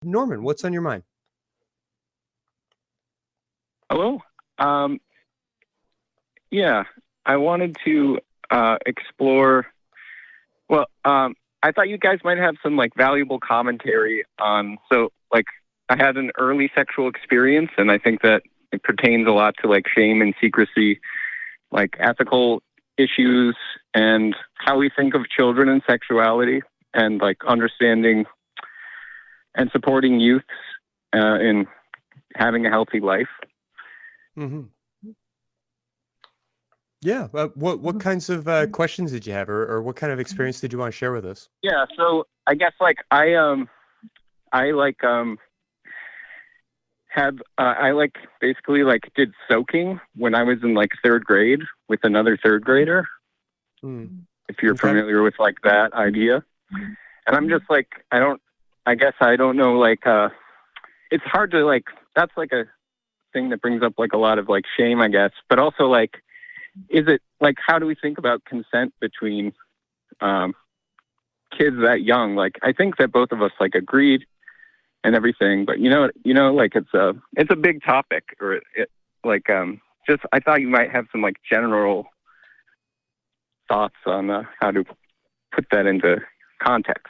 Norman, what's on your mind? Hello. Yeah, I wanted to explore. Well, I thought you guys might have some like valuable commentary on. So, like, I had an early sexual experience, and I think that it pertains a lot to like shame and secrecy, like ethical issues, and how we think of children and sexuality, and like understanding and supporting youths in having a healthy life. Mm-hmm. Yeah. What kinds of questions did you have, or what kind of experience did you want to share with us? Yeah. So I guess like I basically like did soaking when I was in like third grade with another third grader. If you're familiar with like that idea. And I'm just like, I don't know, like, it's hard to like, that's like a thing that brings up like a lot of like shame, I guess, but also like, is it like, how do we think about consent between kids that young? Like, I think that both of us like agreed and everything, but you know, like it's a big topic, or just, I thought you might have some like general thoughts on how to put that into context.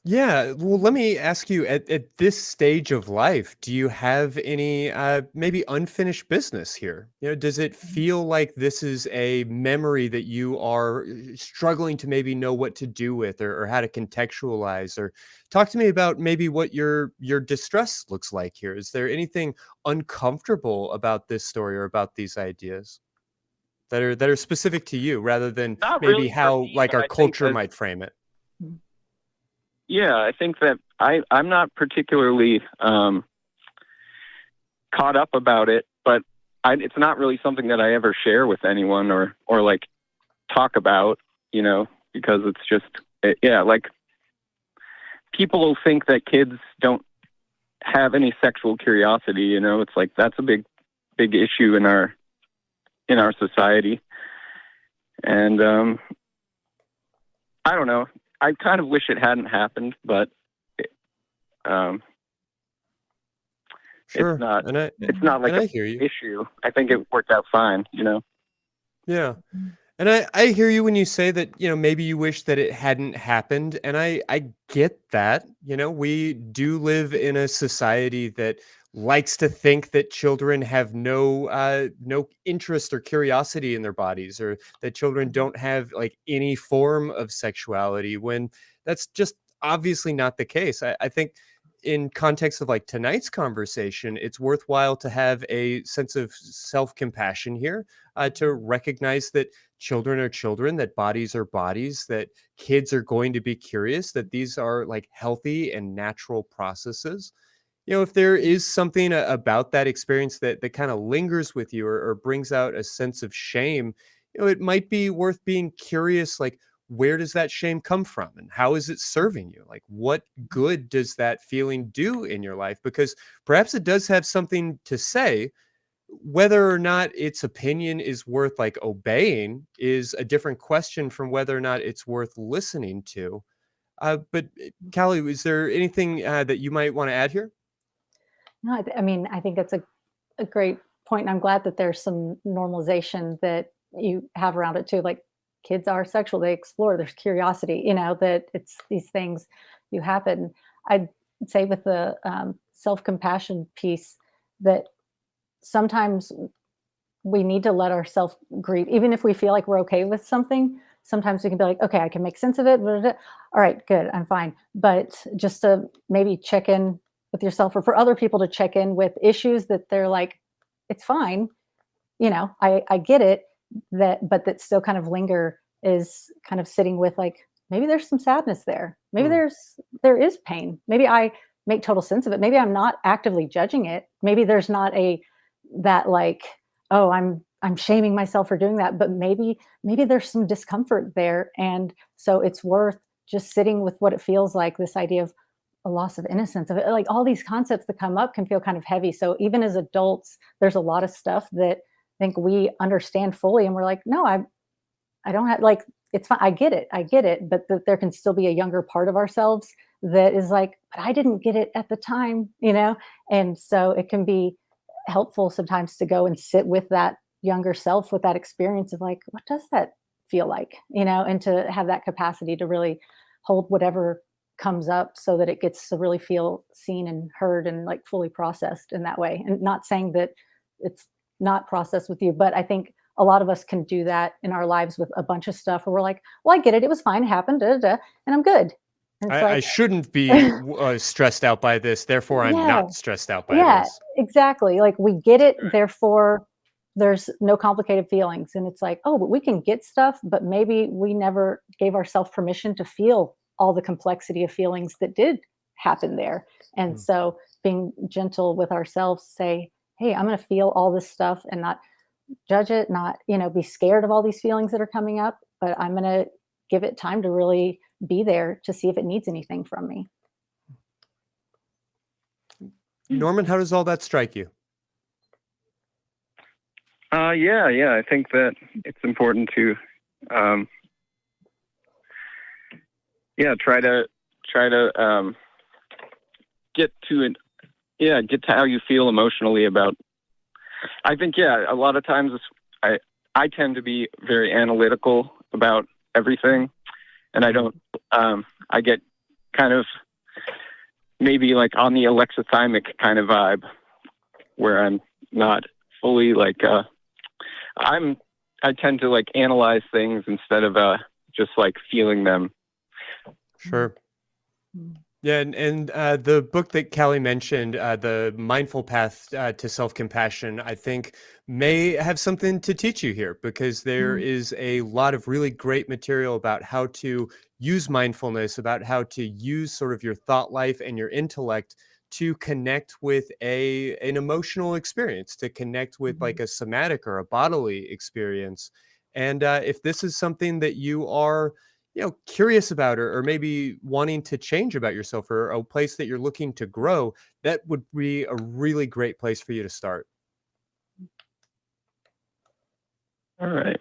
Yeah, well, let me ask you, at this stage of life, do you have any maybe unfinished business here? Does it feel like this is a memory that you are struggling to maybe know what to do with, or how to contextualize? Or talk to me about maybe what your distress looks like here. Is there anything uncomfortable about this story or about these ideas that are specific to you, rather than Not maybe really how me, like but our I think culture that, might frame it? yeah, I think that I'm not particularly caught up about it, but it's not really something that I ever share with anyone or like talk about, because it's just, like people will think that kids don't have any sexual curiosity, it's like, that's a big issue in our society. And I don't know. I kind of wish it hadn't happened, but Sure. it's not like an issue. I think it worked out fine, Yeah. And I hear you when you say that, maybe you wish that it hadn't happened. And I get that. We do live in a society that likes to think that children have no interest or curiosity in their bodies, or that children don't have like any form of sexuality, when that's just obviously not the case. I think in context of like tonight's conversation, it's worthwhile to have a sense of self-compassion here, to recognize that children are children, that bodies are bodies, that kids are going to be curious, that these are like healthy and natural processes. If there is something about that experience that kind of lingers with you, or brings out a sense of shame, it might be worth being curious, like, where does that shame come from, and how is it serving you? Like, what good does that feeling do in your life? Because perhaps it does have something to say. Whether or not its opinion is worth like obeying is a different question from whether or not it's worth listening to. But Callye, is there anything that you might want to add here? No, I mean, I think that's a great point. And I'm glad that there's some normalization that you have around it too. Like, kids are sexual, they explore, there's curiosity, that it's these things you happen. I'd say with the self-compassion piece, that sometimes we need to let ourselves grieve, even if we feel like we're okay with something. Sometimes we can be like, okay, I can make sense of it. All right, good, I'm fine. But just to maybe check in with yourself, or for other people to check in with issues that they're like, it's fine. I get it, but that still kind of linger, is kind of sitting with like, maybe there's some sadness there. Maybe there is pain. Maybe I make total sense of it. Maybe I'm not actively judging it. Maybe there's not that like, oh, I'm shaming myself for doing that, but maybe there's some discomfort there. And so it's worth just sitting with what it feels like, this idea of a loss of innocence, of it. Like, all these concepts that come up can feel kind of heavy. So even as adults, there's a lot of stuff that I think we understand fully, and we're like, no, I don't have, like, it's fine. I get it. But that there can still be a younger part of ourselves that is like, but I didn't get it at the time, and so it can be helpful sometimes to go and sit with that younger self with that experience of like, what does that feel like, and to have that capacity to really hold whatever comes up so that it gets to really feel seen and heard and like fully processed in that way. And not saying that it's not processed with you, but I think a lot of us can do that in our lives with a bunch of stuff where we're like, well, I get it. It was fine. It happened, da, da, da, and I'm good. And it's I like, shouldn't be stressed out by this, therefore I'm yeah, not stressed out by yeah, this. exactly. Like we get it, Right. therefore there's no complicated feelings. And it's like, oh, but we can get stuff, but maybe we never gave ourselves permission to feel all the complexity of feelings that did happen there. And Mm. so being gentle with ourselves, say, hey, I'm going to feel all this stuff and not judge it, not, be scared of all these feelings that are coming up, but I'm going to give it time to really be there to see if it needs anything from me. Norman, how does all that strike you? Yeah. I think that it's important to, try to get to how you feel emotionally about. I think, a lot of times I tend to be very analytical about everything, and I don't. I get kind of maybe like on the alexithymic kind of vibe, where I'm not fully like. I tend to like analyze things instead of just like feeling them. Sure. Yeah, and the book that Callye mentioned, The Mindful Path to Self-Compassion, I think may have something to teach you here, because there is a lot of really great material about how to use mindfulness, about how to use sort of your thought life and your intellect to connect with an emotional experience, to connect with like a somatic or a bodily experience. And if this is something that you are curious about, or maybe wanting to change about yourself, or a place that you're looking to grow, that would be a really great place for you to start. All right.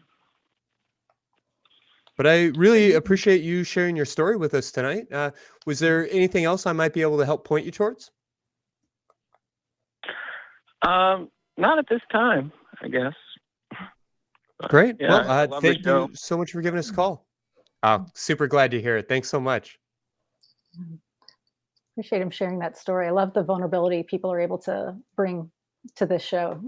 But I really appreciate you sharing your story with us tonight. Was there anything else I might be able to help point you towards? Not at this time, I guess. But, Great. yeah, Well, I love the thank show. you so much for giving us a call. Super glad to hear it. Thanks so much. Appreciate him sharing that story. I love the vulnerability people are able to bring to this show,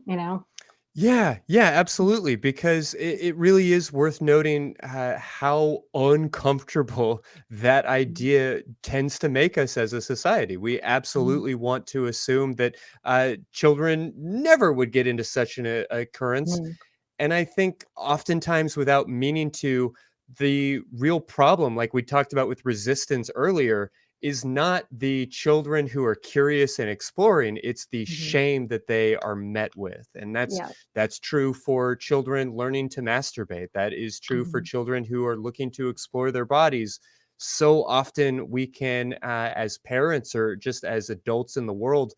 Yeah, absolutely. Because it really is worth noting how uncomfortable that idea tends to make us as a society. We absolutely want to assume that children never would get into such an occurrence. Mhm. And I think oftentimes, without meaning to, the real problem, like we talked about with resistance earlier, is not the children who are curious and exploring, it's the Mhm. shame that they are met with. And Yeah. that's true for children learning to masturbate. That is true for Mhm. children who are looking to explore their bodies. So often we can, as parents or just as adults in the world,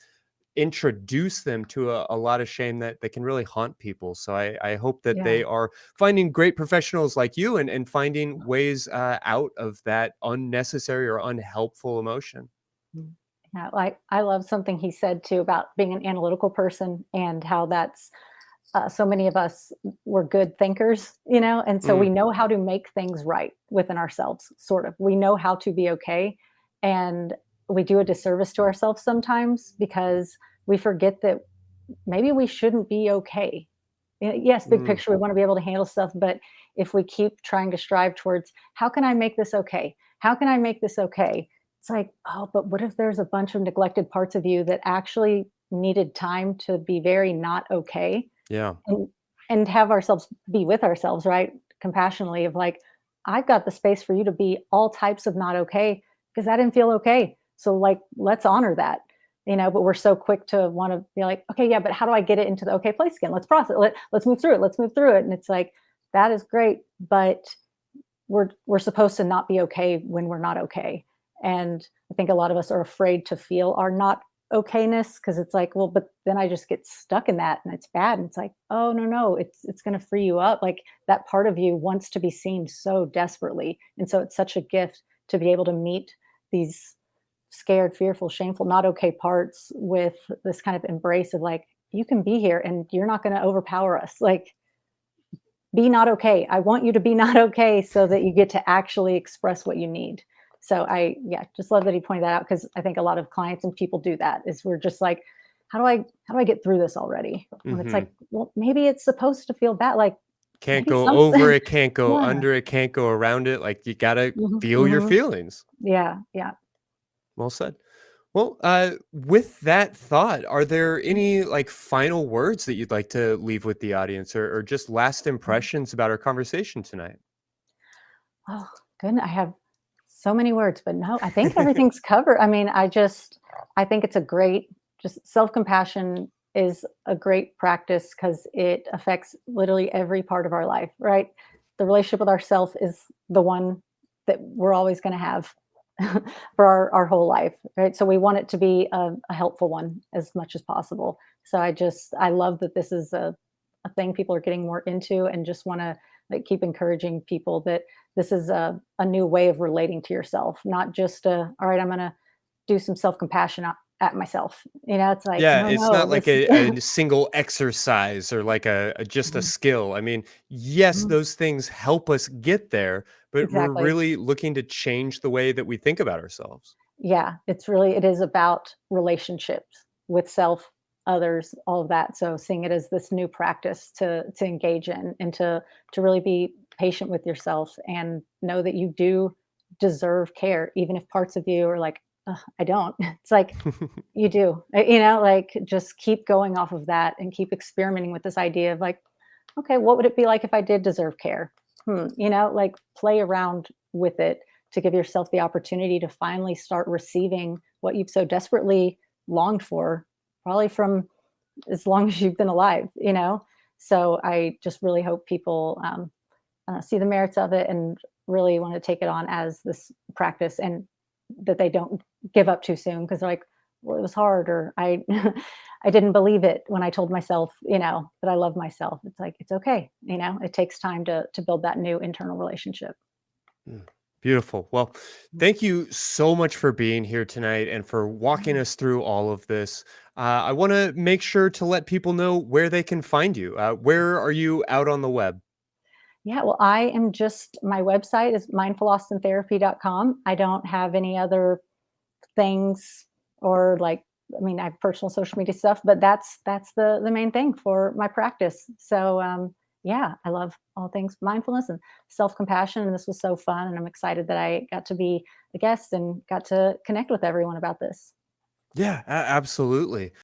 introduce them to a lot of shame that can really haunt people. So I hope that Yeah. they are finding great professionals like you, and finding ways out of that unnecessary or unhelpful emotion. Mhm. Yeah, I love something he said too about being an analytical person and how that's so many of us were good thinkers, and so we Mm, know how to make things right within ourselves, sort of. We know how to be okay. And we do a disservice to ourselves sometimes because we forget that maybe we shouldn't be okay. Yes, big mm, picture, we want to be able to handle stuff, but if we keep trying to strive towards how can I make this okay? How can I make this okay? It's like, oh, but what if there's a bunch of neglected parts of you that actually needed time to be very not okay? yeah. And have ourselves be with ourselves, right? Compassionately of like, I've got the space for you to be all types of not okay because I didn't feel okay. So like, let's honor that, but we're so quick to want to be like, okay, yeah, but how do I get it into the okay place again? Let's process it. Let's move through it. Let's move through it. And it's like, that is great, but we're supposed to not be okay when we're not okay. And I think a lot of us are afraid to feel our not okayness because it's like, well, but then I just get stuck in that and it's bad. And it's like, oh no, it's going to free you up. Like that part of you wants to be seen so desperately. And so it's such a gift to be able to meet these scared, fearful, shameful, not okay parts with this kind of embrace of like, you can be here and you're not going to overpower us. Like, be not okay. I want you to be not okay so that you get to actually express what you need. So yeah, just love that he pointed that out, because I think a lot of clients and people do that, is we're just like, how do I get through this already? And it's Hmm. like, well, maybe it's supposed to feel bad. Like Can't maybe go some over it, can't go yeah. under it, can't go around it. Like you gotta Mhm, feel your mhm. feelings. Yeah, yeah. Well said. Well, with that thought, are there any like final words that you'd like to leave with the audience, or just last impressions about our conversation tonight? Oh, goodness, I have so many words, but no, I think everything's covered. I mean, I think it's a great, just self-compassion is a great practice because it affects literally every part of our life, right? The relationship with ourself is the one that we're always going to have for our whole life, right? So we want it to be a helpful one as much as possible. So I love that this is a thing people are getting more into, and just want to like keep encouraging people that this is a new way of relating to yourself, not just all right, I'm going to do some self-compassion at myself. It's like, Yeah, no, it's no, not like this a single exercise or like just a Mhm, skill. I mean, yes, mhm, those things help us get there, but we're exactly. really looking to change the way that we think about ourselves. Yeah, it is about relationships with self, others, all of that. So seeing it as this new practice to engage in, and to really be patient with yourself and know that you do deserve care, even if parts of you are like, "Ugh, I don't." It's like you do. Like just keep going off of that and keep experimenting with this idea of like, okay, what would it be like if I did deserve care? Like play around with it to give yourself the opportunity to finally start receiving what you've so desperately longed for, probably from as long as you've been alive. So I just really hope people see the merits of it and really want to take it on as this practice, and that they don't give up too soon because they're like, well, it was hard, or I I didn't believe it when I told myself, that I love myself. It's like, it's okay. It takes time to build that new internal relationship. Mm, beautiful. Well, thank you so much for being here tonight and for walking Yeah. us through all of this. I want to make sure to let people know where they can find you. Where are you out on the web? Yeah, well, my website is mindfulaustintherapy.com. I don't have any other things, or like, I mean, I have personal social media stuff, but that's the main thing for my practice. So yeah, I love all things mindfulness and self-compassion, and this was so fun, and I'm excited that I got to be a guest and got to connect with everyone about this. Yeah, absolutely.